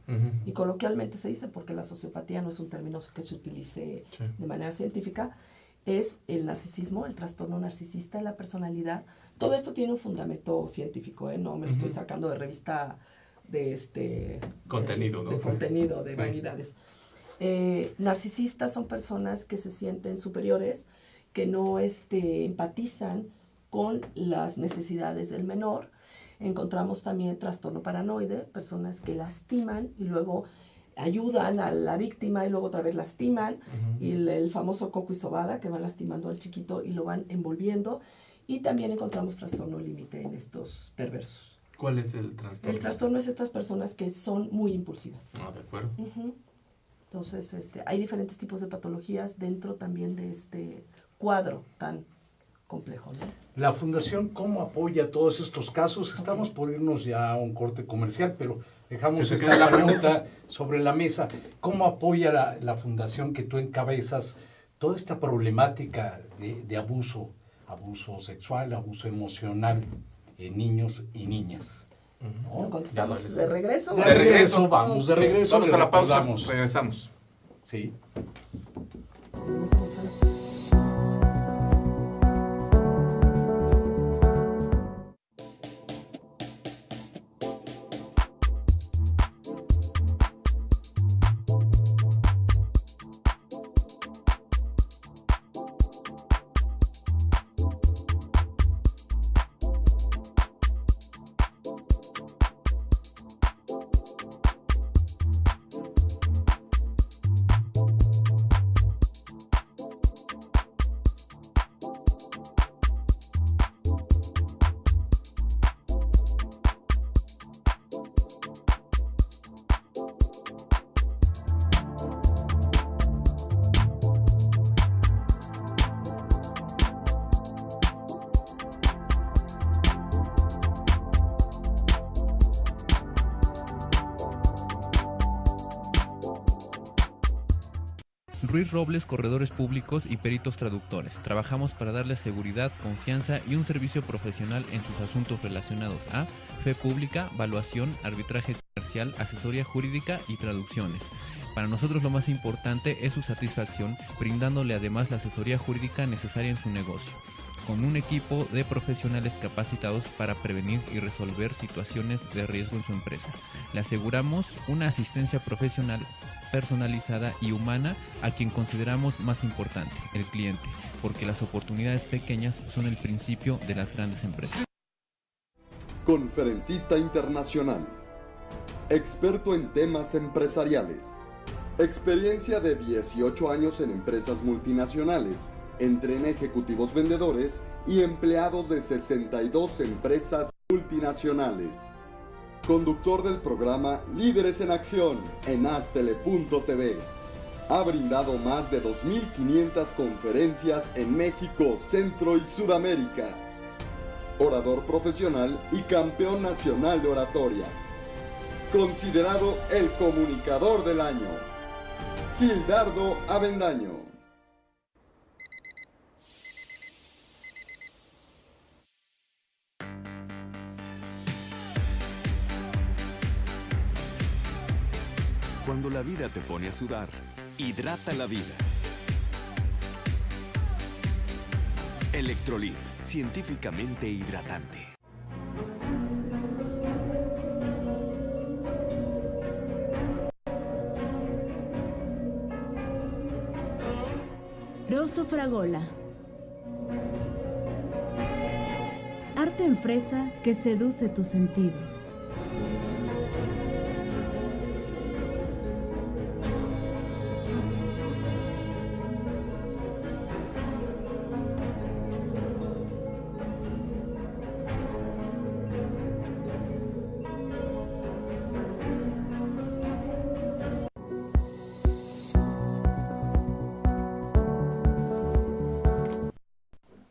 Y coloquialmente se dice, porque la sociopatía no es un término que se utilice de manera científica, es el narcisismo, el trastorno narcisista de la personalidad. Todo esto tiene un fundamento científico, no me lo estoy sacando de revista de contenido, ¿no? De contenido, de vanidades. Narcisistas son personas que se sienten superiores, que no empatizan con las necesidades del menor. Encontramos también trastorno paranoide, personas que lastiman y luego ayudan a la víctima y luego otra vez lastiman, y el famoso coco y sobada, que van lastimando al chiquito y lo van envolviendo. Y también encontramos trastorno límite en estos perversos. ¿Cuál es el trastorno? El trastorno es estas personas que son muy impulsivas. Ah, de acuerdo. Entonces, hay diferentes tipos de patologías dentro también de este cuadro tan complejo, ¿no? La Fundación, ¿cómo apoya todos estos casos? Estamos por irnos ya a un corte comercial, pero dejamos esta pregunta sobre la mesa. ¿Cómo apoya la Fundación que tú encabezas toda esta problemática de abuso sexual, abuso emocional en niños y niñas? ¿No? Lo contestamos de regreso. De regreso, vamos de regreso. Vamos a la pausa, recordamos. regresamos. Sí. Ruiz Robles, corredores públicos y peritos traductores. Trabajamos para darles seguridad, confianza y un servicio profesional en sus asuntos relacionados a fe pública, valuación, arbitraje comercial, asesoría jurídica y traducciones. Para nosotros lo más importante es su satisfacción, brindándole además la asesoría jurídica necesaria en su negocio, con un equipo de profesionales capacitados para prevenir y resolver situaciones de riesgo en su empresa. Le aseguramos una asistencia profesional personalizada y humana a quien consideramos más importante, el cliente, porque las oportunidades pequeñas son el principio de las grandes empresas. Conferencista internacional, experto en temas empresariales, experiencia de 18 años en empresas multinacionales, entrena ejecutivos vendedores y empleados de 62 empresas multinacionales. Conductor del programa Líderes en Acción en Astele.tv. Ha brindado más de 2.500 conferencias en México, Centro y Sudamérica. Orador profesional y campeón nacional de oratoria. Considerado el comunicador del año. Gildardo Avendaño. Cuando la vida te pone a sudar, hidrata la vida. Electrolit, científicamente hidratante. Rosso Fragola. Arte en fresa que seduce tus sentidos.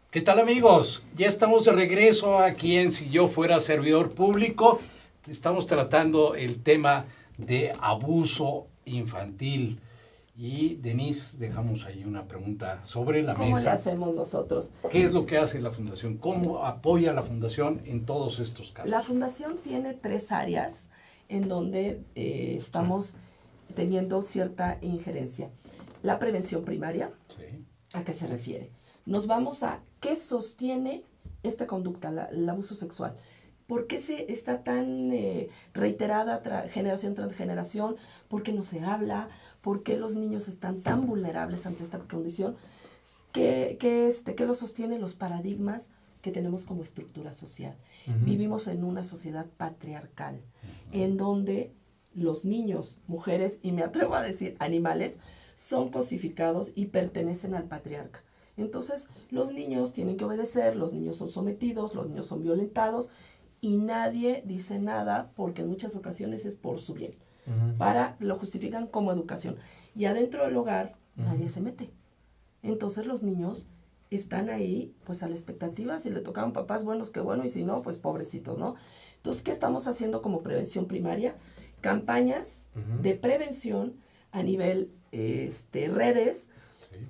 ¿Qué tal, amigos? Ya estamos de regreso aquí en Si Yo Fuera Servidor Público. Estamos tratando el tema de abuso infantil. Y Denise, dejamos ahí una pregunta sobre la mesa. ¿Cómo le hacemos nosotros? ¿Qué es lo que hace la Fundación? ¿Cómo apoya la Fundación en todos estos casos? La Fundación tiene 3 áreas en donde estamos teniendo cierta injerencia. La prevención primaria, Sí. ¿a qué se refiere? Nos vamos a qué sostiene esta conducta, el abuso sexual. ¿Por qué se está tan reiterada generación tras generación? ¿Por qué no se habla? ¿Por qué los niños están tan vulnerables ante esta condición? ¿Qué lo sostiene? Los paradigmas que tenemos como estructura social. Vivimos en una sociedad patriarcal, en donde los niños, mujeres, y me atrevo a decir animales, son cosificados y pertenecen al patriarca. Entonces, los niños tienen que obedecer, los niños son sometidos, los niños son violentados, y nadie dice nada porque en muchas ocasiones es por su bien. Lo justifican como educación. Y adentro del hogar nadie se mete. Entonces los niños están ahí pues a la expectativa, si le tocaban papás buenos, qué bueno, y si no, pues pobrecitos, ¿no? Entonces, ¿qué estamos haciendo como prevención primaria? Campañas de prevención a nivel redes.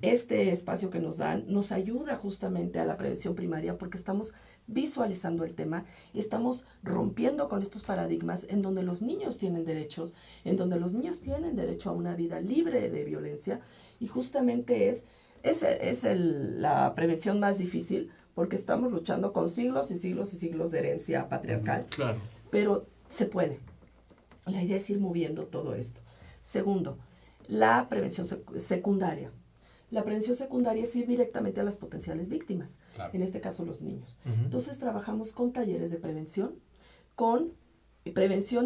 Este espacio que nos dan nos ayuda justamente a la prevención primaria porque estamos visualizando el tema, estamos rompiendo con estos paradigmas en donde los niños tienen derechos, en donde los niños tienen derecho a una vida libre de violencia, y justamente es la prevención más difícil porque estamos luchando con siglos y siglos y siglos de herencia patriarcal, claro. Pero se puede. La idea es ir moviendo todo esto. Segundo, la prevención secundaria. La prevención secundaria es ir directamente a las potenciales víctimas, claro. En este caso los niños. Entonces trabajamos con talleres de prevención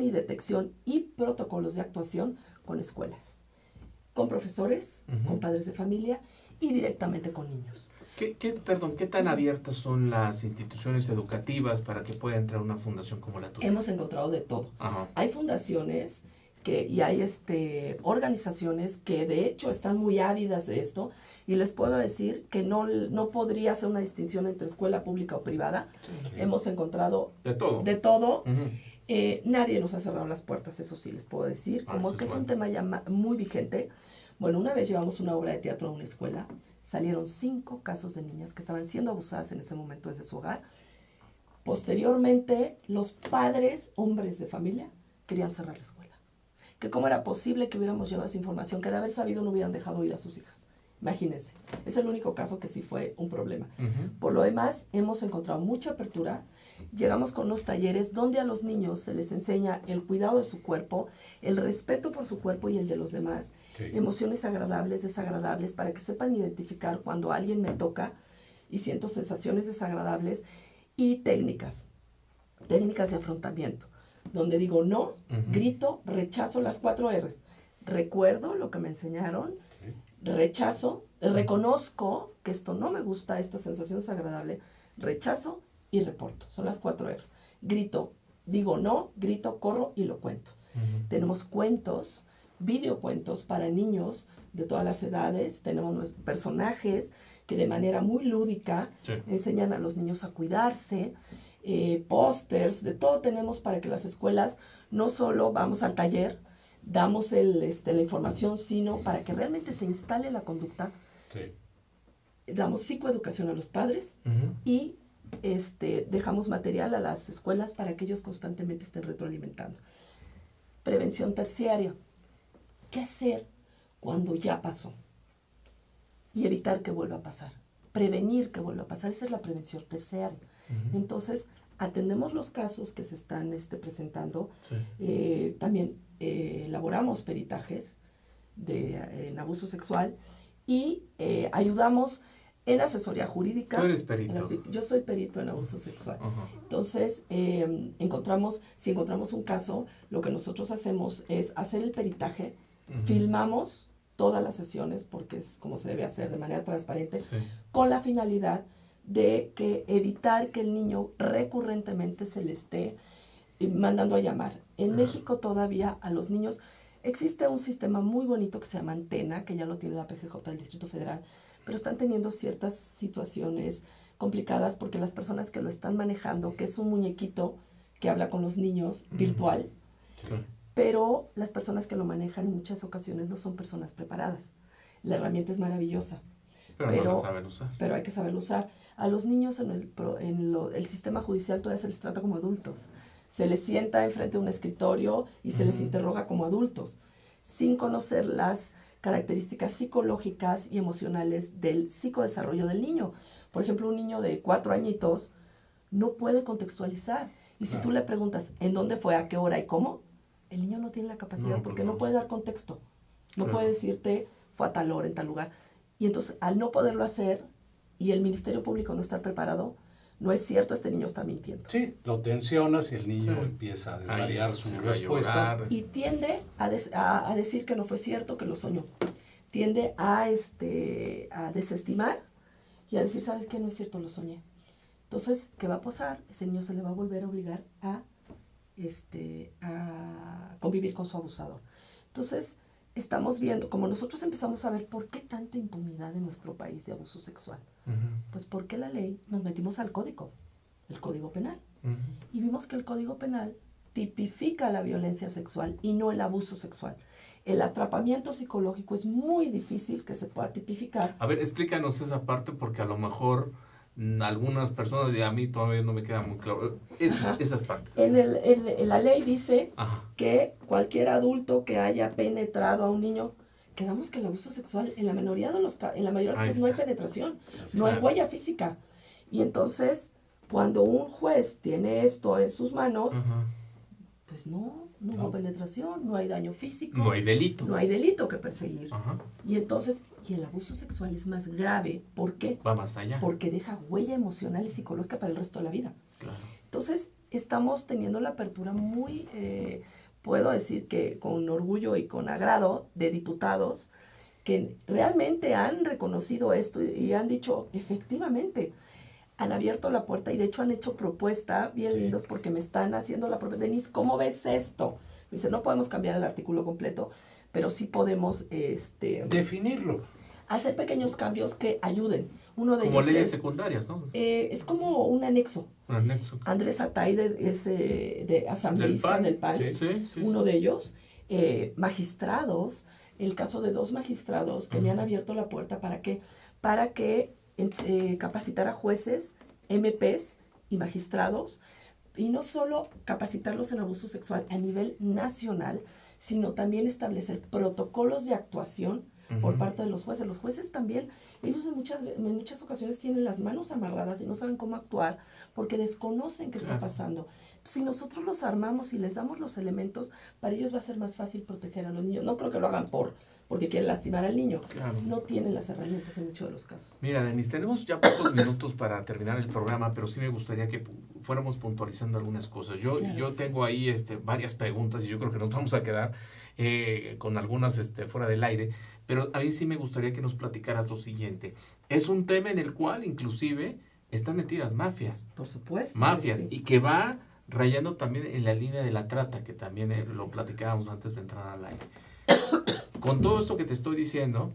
y detección y protocolos de actuación con escuelas, con profesores, con padres de familia y directamente con niños. ¿Qué tan abiertas son las instituciones educativas para que pueda entrar una fundación como la tuya? Hemos encontrado de todo. Hay fundaciones y hay organizaciones que de hecho están muy ávidas de esto, y les puedo decir que no podría ser una distinción entre escuela pública o privada. Hemos encontrado de todo. Nadie nos ha cerrado las puertas, eso sí les puedo decir, como que es un tema ya muy vigente. Bueno, una vez llevamos una obra de teatro a una escuela, salieron 5 casos de niñas que estaban siendo abusadas en ese momento desde su hogar. Posteriormente, los padres, hombres de familia, querían cerrar la escuela. Que cómo era posible que hubiéramos llevado esa información, que de haber sabido no hubieran dejado ir a sus hijas. Imagínense, es el único caso que sí fue un problema. Por lo demás, hemos encontrado mucha apertura. Llegamos con los talleres donde a los niños se les enseña el cuidado de su cuerpo, el respeto por su cuerpo y el de los demás, emociones agradables, desagradables, para que sepan identificar cuando alguien me toca y siento sensaciones desagradables, y técnicas de afrontamiento, donde digo no, grito, rechazo, las 4 R's. Recuerdo lo que me enseñaron, rechazo, reconozco que esto no me gusta, esta sensación desagradable, rechazo y reporto. Son las 4 R's. Grito, digo no, grito, corro y lo cuento. Tenemos cuentos, videocuentos para niños de todas las edades. Tenemos personajes que de manera muy lúdica enseñan a los niños a cuidarse. Pósters, de todo tenemos para que las escuelas no solo vamos al taller, damos la información, sino para que realmente se instale la conducta. Damos psicoeducación a los padres y dejamos material a las escuelas para que ellos constantemente estén retroalimentando. Prevención terciaria. ¿Qué hacer cuando ya pasó? Y evitar que vuelva a pasar. Prevenir que vuelva a pasar. Esa es la prevención terciaria. Entonces, atendemos los casos que se están presentando. También elaboramos peritajes en abuso sexual y ayudamos en asesoría jurídica. Tú eres perito. Yo soy perito en abuso sexual. Entonces, si encontramos un caso, lo que nosotros hacemos es hacer el peritaje, filmamos todas las sesiones, porque es como se debe hacer de manera transparente, con la finalidad de evitar que el niño recurrentemente se le esté mandando a llamar. En México todavía a los niños existe un sistema muy bonito que se llama Antena, que ya lo tiene la PGJ del Distrito Federal, pero están teniendo ciertas situaciones complicadas porque las personas que lo están manejando, que es un muñequito que habla con los niños virtual, pero las personas que lo manejan en muchas ocasiones no son personas preparadas. La herramienta es maravillosa, pero no la saben usar. Pero hay que saberlo usar. A los niños en el sistema judicial todavía se les trata como adultos. Se les sienta enfrente de un escritorio y se les interroga como adultos, sin conocer las características psicológicas y emocionales del psicodesarrollo del niño. Por ejemplo, un niño de 4 añitos no puede contextualizar. Y si tú le preguntas en dónde fue, a qué hora y cómo, el niño no tiene la capacidad porque no puede dar contexto. No puede decirte fue a tal hora, en tal lugar. Y entonces, al no poderlo hacer y el Ministerio Público no estar preparado, no es cierto, este niño está mintiendo. Sí, lo tensionas y el niño empieza a desvariar su respuesta. Y tiende a decir que no fue cierto, que lo soñó. Tiende a desestimar y a decir, ¿sabes qué? No es cierto, lo soñé. Entonces, ¿qué va a pasar? Ese niño se le va a volver a obligar a convivir con su abusador. Entonces, estamos viendo, como nosotros empezamos a ver por qué tanta impunidad en nuestro país de abuso sexual. Pues porque la ley, nos metimos al código, el Código Penal. Y vimos que el Código Penal tipifica la violencia sexual y no el abuso sexual. El atrapamiento psicológico es muy difícil que se pueda tipificar. A ver, explícanos esa parte porque a lo mejor algunas personas, y a mí todavía no me queda muy claro, esas partes. En la ley dice Ajá. que cualquier adulto que haya penetrado a un niño, quedamos que el abuso sexual, en la mayoría de los casos no hay penetración, no hay huella física. Y entonces, cuando un juez tiene esto en sus manos, pues no hubo penetración, no hay daño físico. No hay delito. No hay delito que perseguir. Ajá. Y entonces, el abuso sexual es más grave. ¿Por qué? Va más allá. Porque deja huella emocional y psicológica para el resto de la vida. Claro. Entonces, estamos teniendo la apertura muy, puedo decir que con orgullo y con agrado, de diputados que realmente han reconocido esto y han dicho, efectivamente, han abierto la puerta y de hecho han hecho propuesta bien lindos porque me están haciendo la propuesta. Denise, ¿cómo ves esto? Me dice, no podemos cambiar el artículo completo, pero sí podemos definirlo. Hacer pequeños cambios que ayuden. Uno de como ellos leyes es, secundarias, ¿no? Es como un anexo. Un anexo. Andrés Ataide es de asambleísta del PAN, Sí, uno de ellos. Magistrados, el caso de 2 magistrados que me han abierto la puerta para que capacitar a jueces, MPs y magistrados, y no solo capacitarlos en abuso sexual a nivel nacional, sino también establecer protocolos de actuación por parte de los jueces. Los jueces también, ellos en muchas ocasiones tienen las manos amarradas y no saben cómo actuar porque desconocen qué está pasando. Si nosotros los armamos y les damos los elementos, para ellos va a ser más fácil proteger a los niños. No creo que lo hagan porque quieren lastimar al niño. Claro. No tienen las herramientas en muchos de los casos. Mira, Denise, tenemos ya pocos minutos para terminar el programa, pero sí me gustaría que fuéramos puntualizando algunas cosas. Yo tengo ahí varias preguntas y yo creo que nos vamos a quedar con algunas fuera del aire, pero a mí sí me gustaría que nos platicaras lo siguiente. Es un tema en el cual inclusive están metidas mafias. Por supuesto. Mafias, sí. Y que va rayando también en la línea de la trata, que también lo platicábamos antes de entrar al aire. Con todo esto que te estoy diciendo,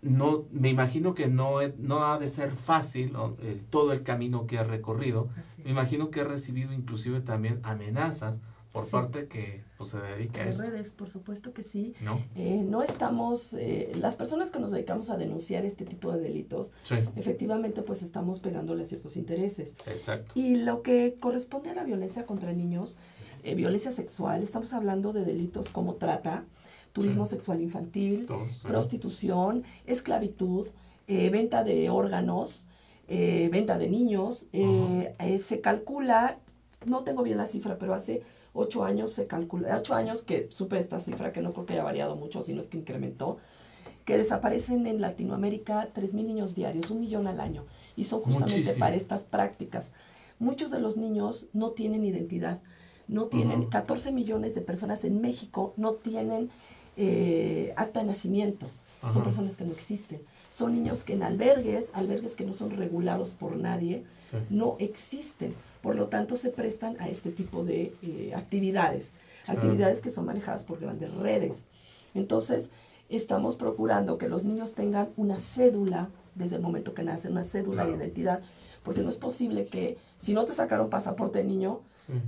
no me imagino que no ha de ser fácil todo el camino que has recorrido. Me imagino que has recibido inclusive también amenazas por parte que se dedica a esto. Redes, por supuesto que sí. No, no estamos, las personas que nos dedicamos a denunciar este tipo de delitos, efectivamente pues estamos pegándole a ciertos intereses. Exacto. Y lo que corresponde a la violencia contra niños, violencia sexual, estamos hablando de delitos como trata, turismo sexual infantil, prostitución, esclavitud, venta de órganos, venta de niños. Se calcula, no tengo bien la cifra, pero hace 8 años se calcula, 8 años que supe esta cifra, que no creo que haya variado mucho, sino es que incrementó, que desaparecen en Latinoamérica 3,000 niños diarios, 1 millón al año, y son justamente para estas prácticas. Muchos de los niños no tienen identidad, no tienen, 14 millones de personas en México no tienen acta de nacimiento, son personas que no existen. Son niños que en albergues que no son regulados por nadie, no existen. Por lo tanto, se prestan a este tipo de actividades que son manejadas por grandes redes. Entonces, estamos procurando que los niños tengan una cédula desde el momento que nacen, una cédula de identidad, porque no es posible que, si no te sacaron pasaporte de niño,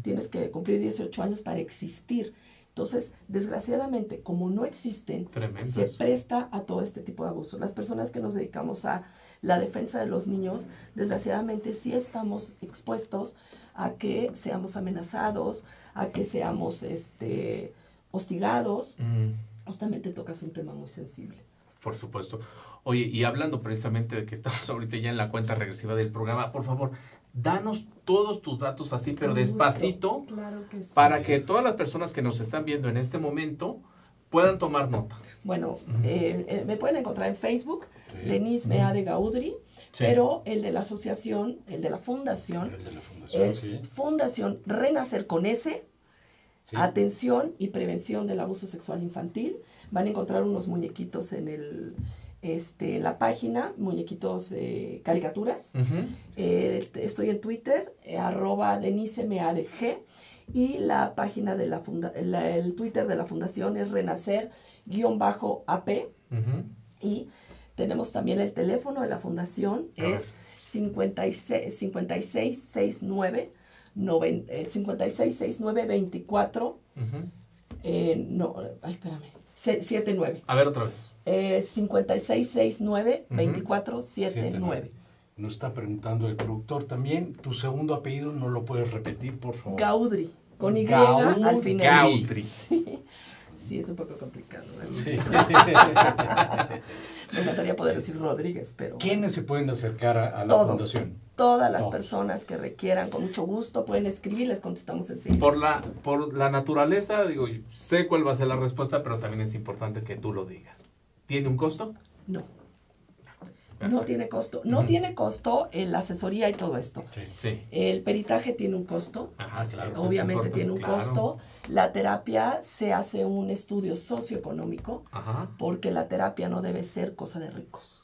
tienes que cumplir 18 años para existir. Entonces, desgraciadamente, como no existen, se presta a todo este tipo de abuso. Las personas que nos dedicamos a la defensa de los niños, desgraciadamente sí estamos expuestos a que seamos amenazados, a que seamos hostigados. Justamente tocas un tema muy sensible. Por supuesto. Oye, y hablando precisamente de que estamos ahorita ya en la cuenta regresiva del programa, por favor, danos todos tus datos así, pero despacito, para que todas las personas que nos están viendo en este momento puedan tomar nota. Bueno, me pueden encontrar en Facebook, Denise Mea de Gaudry, pero el de la asociación, el de la fundación, es Fundación Renacer con S, Atención y Prevención del Abuso Sexual Infantil. Van a encontrar unos muñequitos en la página, muñequitos caricaturas. Estoy en Twitter, @DeniseMeareG, y la página de el Twitter de la fundación es renacer_AP. Y tenemos también el teléfono de la fundación, es 5669 24 79. A ver, otra vez. 5669-2479. Nos está preguntando el productor también, tu segundo apellido, ¿no lo puedes repetir, por favor? Gaudry, con Y al final. Gaudry. Sí, es un poco complicado. Sí. Me encantaría poder decir Rodríguez, pero... ¿Quiénes se pueden acercar a la fundación? Todas las personas que requieran, con mucho gusto, pueden escribir, les contestamos enseguida. Por la naturaleza, digo, sé cuál va a ser la respuesta, pero también es importante que tú lo digas. ¿Tiene un costo? No. No tiene costo. No tiene costo la asesoría y todo esto. Sí. El peritaje tiene un costo. Ajá, claro. Obviamente tiene un costo. La terapia se hace un estudio socioeconómico, porque la terapia no debe ser cosa de ricos.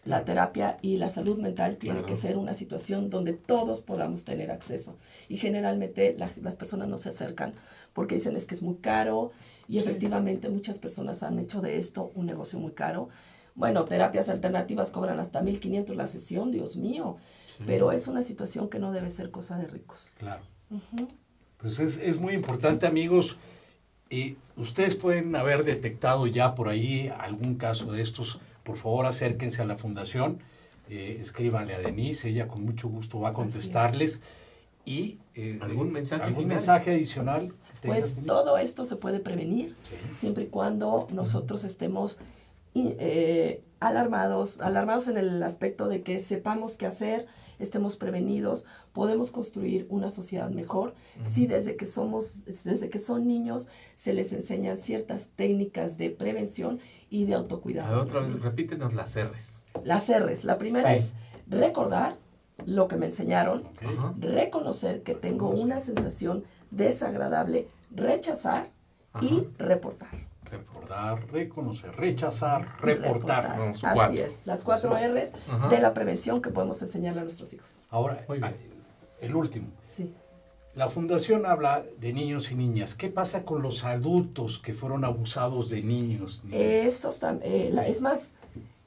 La terapia y la salud mental tiene que ser una situación donde todos podamos tener acceso. Y generalmente las personas no se acercan porque dicen es que es muy caro, y efectivamente muchas personas han hecho de esto un negocio muy caro. Bueno, terapias alternativas cobran hasta 1,500 la sesión, Dios mío. Sí. Pero es una situación que no debe ser cosa de ricos. Claro. Pues es muy importante, amigos. Ustedes pueden haber detectado ya por ahí algún caso de estos. Por favor, acérquense a la fundación, escríbanle a Denise, ella con mucho gusto va a contestarles. Y ¿algún mensaje adicional? Pues todo esto se puede prevenir, siempre y cuando nosotros estemos alarmados en el aspecto de que sepamos qué hacer, estemos prevenidos, podemos construir una sociedad mejor. Si desde que son niños se les enseñan ciertas técnicas de prevención y de autocuidado. Otra vez, repítenos las R's. Las R's, la primera es recordar lo que me enseñaron, reconocer que tengo una sensación desagradable, rechazar y reportar. Recordar, reconocer, rechazar, reportar. Así es, las 4 R's de la prevención que podemos enseñarle a nuestros hijos. Ahora, el último. Sí. La fundación habla de niños y niñas. ¿Qué pasa con los adultos que fueron abusados de niños? Es más,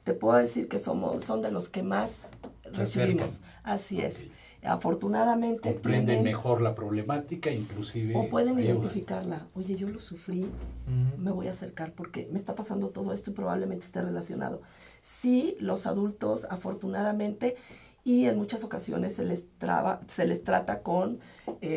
te puedo decir que son de los que más recibimos. Así es. Afortunadamente comprenden mejor la problemática, inclusive o pueden identificarla. Oye, yo lo sufrí, me voy a acercar porque me está pasando todo esto y probablemente esté relacionado. Sí, los adultos, afortunadamente, y en muchas ocasiones se les trata con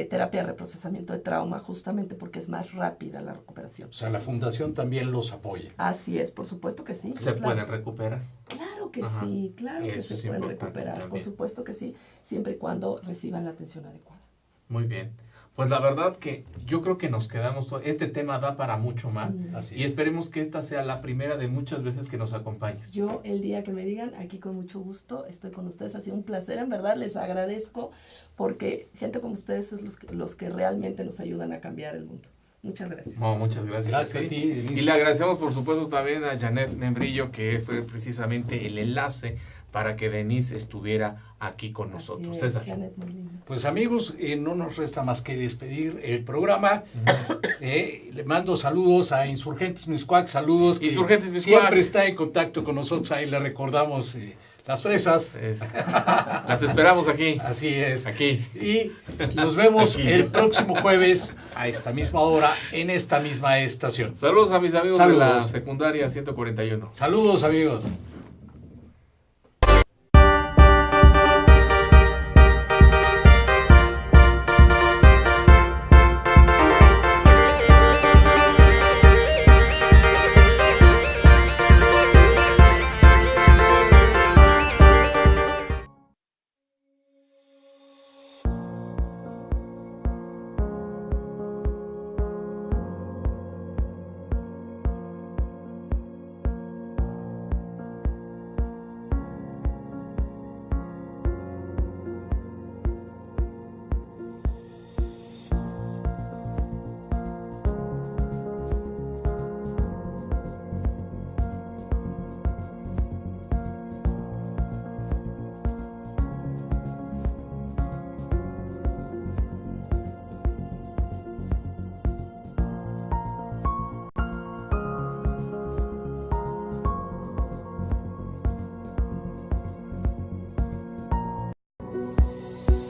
terapia de reprocesamiento de trauma, justamente porque es más rápida la recuperación. O sea, la fundación también los apoya. Así es, por supuesto que sí. ¿Se pueden recuperar? Claro que sí, claro que se pueden recuperar, también. Por supuesto que sí, siempre y cuando reciban la atención adecuada. Muy bien. Pues la verdad que yo creo que nos quedamos, este tema da para mucho más, y esperemos que esta sea la primera de muchas veces que nos acompañes. Yo el día que me digan, aquí con mucho gusto, estoy con ustedes, ha sido un placer, en verdad les agradezco, porque gente como ustedes es los que realmente nos ayudan a cambiar el mundo. Muchas gracias. Muchas gracias. Gracias a ti, Denise. Y le agradecemos por supuesto también a Janet Membrillo, que fue precisamente el enlace para que Denise estuviera aquí con nosotros. César. Pues amigos, no nos resta más que despedir el programa. Le mando saludos a Insurgentes Mixcoac, saludos. Insurgentes Mixcoac. Siempre está en contacto con nosotros, ahí le recordamos las fresas. Las esperamos aquí. Así es. Aquí. Y nos vemos el próximo jueves a esta misma hora en esta misma estación. Saludos a mis amigos de la secundaria 141. Saludos amigos.